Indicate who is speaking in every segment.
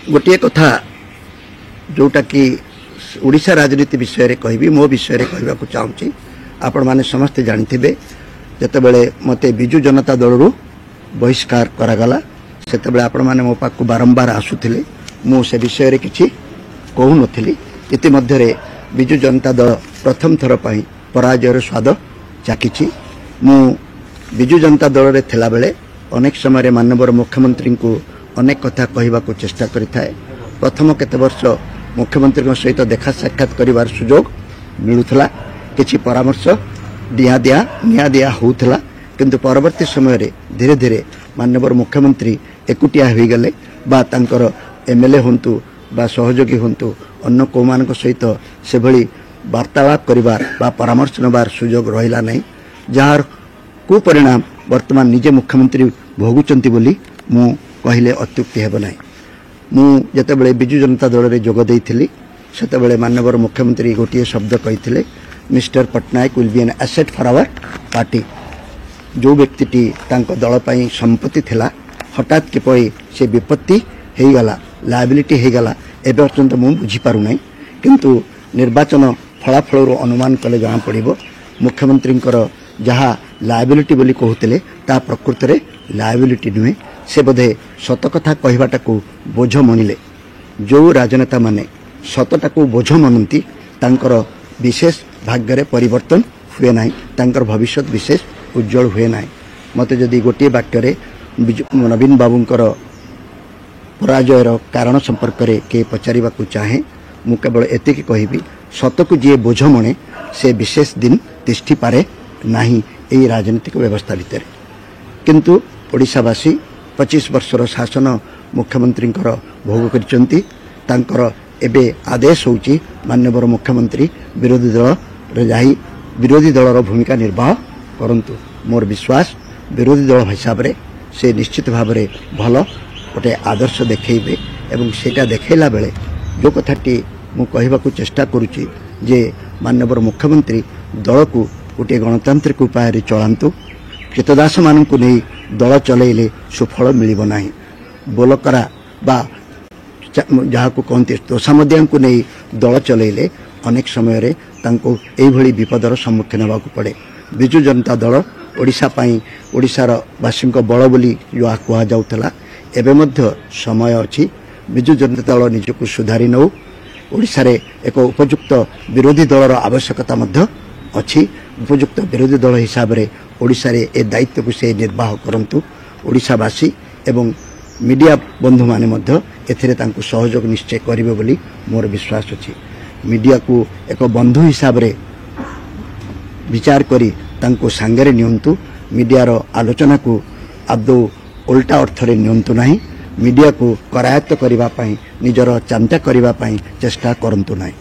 Speaker 1: गोटे कथा जोटा कि ओडिशा राजनीति विषय कहबी मो विषय कहवाक चाहूँगी आपण मैंने समस्ते जानते जितेबले मत विजु जनता दल रु बहिष्कार करागला से आपण मैंने मो पाक बारंबार आसुले मु से विषय किसी कहू नी इतिमध्य विजु जनता दल प्रथम थर पर पराजयर स्वाद चाकी मु विजु जनता दल रे थिला बेले अनेक समय माननीय मुख्यमंत्री को अनेक कथा कहवाक चेष्टा करिथाए। प्रथम केते वर्ष मुख्यमंत्री सहित देखा साक्षात करिवार सुजोग मिलुथला किछि परामर्श निया दिया होउथला किंतु परवर्ती समय रे धीरे धीरे माननीय मुख्यमंत्री एकुटिया हो गले बा तांकर एमएलए होंतु बा सहयोगी होंतु अन्य को मान सहित से भली वार्तालाप करिवार बा परामर्श नबार सुजोग रहिला नहीं जार कुपरिणाम वर्तमान निजे मुख्यमंत्री भोगुचंती बोली मु कहले अत्युक्ति हेब नाही। मु जेतेबेले विजु जनता दल रे जोग देइथिली सेतेबेले माननीय मुख्यमंत्री गोटिए शब्द कहिथिले mister Patnaik will be an asset for our party. जो व्यक्तिटी तांको दल पई संपत्ति थिला हठात किपरि से विपत्ति हेई गला लायबिलिटी हेई गला ए पर्यंत मु बुझी पारु नाही किंतु निर्वाचन फलाफल अनुमान कले जहाँ पड़िबो मुख्यमंत्री जहाँ लायबिलिटी बोली कहते ता प्रकृत रे लायबिलिटी नुहे से बोधे सत कथा कहवाटा को बोझ मनिले जो राजनेता माने सतटा को बोझ मनती तांकर विशेष भाग्य रे परिवर्तन हुए ना तांकर भविष्य विशेष उज्जवल हुए ना। मते जदि गोटे वाक्य रे नवीन बाबूंकर पराजयर कारण संपर्क में किए पचारिबा को चाहे मु केवल एतिक कहबी सत को जी बोझ मणे से विशेष दिन तिष्ठि पारे नाही एई राजनीतिक व्यवस्था भितर किंतु ओडिशावासी 25 वर्षर शासन मुख्यमंत्री भोग करिसंती तांकर एबे आदेश होउची माननीय मुख्यमंत्री विरोधी दल रे जाई विरोधी दलर भूमिका निर्वाह करंतु। मोर विश्वास विरोधी दल हिसाब रे से निश्चित भाव में भल गोटे आदर्श देखैबे एवं सेटा देखैला बेले जो कथाटी मु कहबाकू चेष्टा करुची जे माननीय मुख्यमंत्री दल को गोटे गणतांत्रिक उपाय चलांतु कृतदास मान को नहीं दल चलैले सुफल मिलिब नाही बोलकरा बा जहाँ को कहते तोषामदिया को नहीं दल चलैले अनेक समय रे तांको एई भली विपदर सम्मुखीन होबाकू पड़े। विजु जनता दल ओडिशा पाई ओडिशार वासी बल बोली जो कह जाउथला एबे मध्य समय अछि विजु जनता दल निजको सुधारी नौ ओडिशा रे एक उपयुक्त विरोधी दलर आवश्यकता मध्य अछि उपयुक्त विरोधी दल हिसाब रे ओडिशा रे ए दायित्व को से निर्वाह करंतु। ओडिशावासी एवं मीडिया बंधु माने मध्य एथिरे तांको सहयोग निश्चय करिवे बोली मोर विश्वास अछि। मीडिया को एक बंधु हिसाब रे विचार करी तांको सांगरे नियंतु मीडिया रो आलोचना को आदौ उल्टा अर्थ रे नियंतु नाही मीडिया को करायत्त करिवा पई निजर चांता करिवा पई चेष्टा करंतु नाही।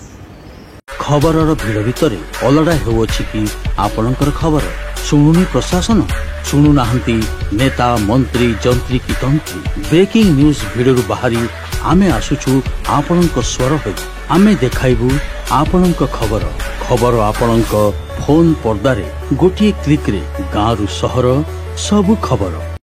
Speaker 2: खबरर भिड़ भितर अलड़ा हेउछि कि आपणकर खबर शुणुनी प्रशासन शुणु नाहंती नेता मंत्री जंत्री की तंत्री ब्रेकिंग न्यूज भिड़ु बाहरी आमे आसुछु आपणक स्वर हो आमे देखाइबु आपणक खबर खबर आपणक फोन पर्दारे गोटिए क्लिक रे गाँव रु सहर सबु खबर।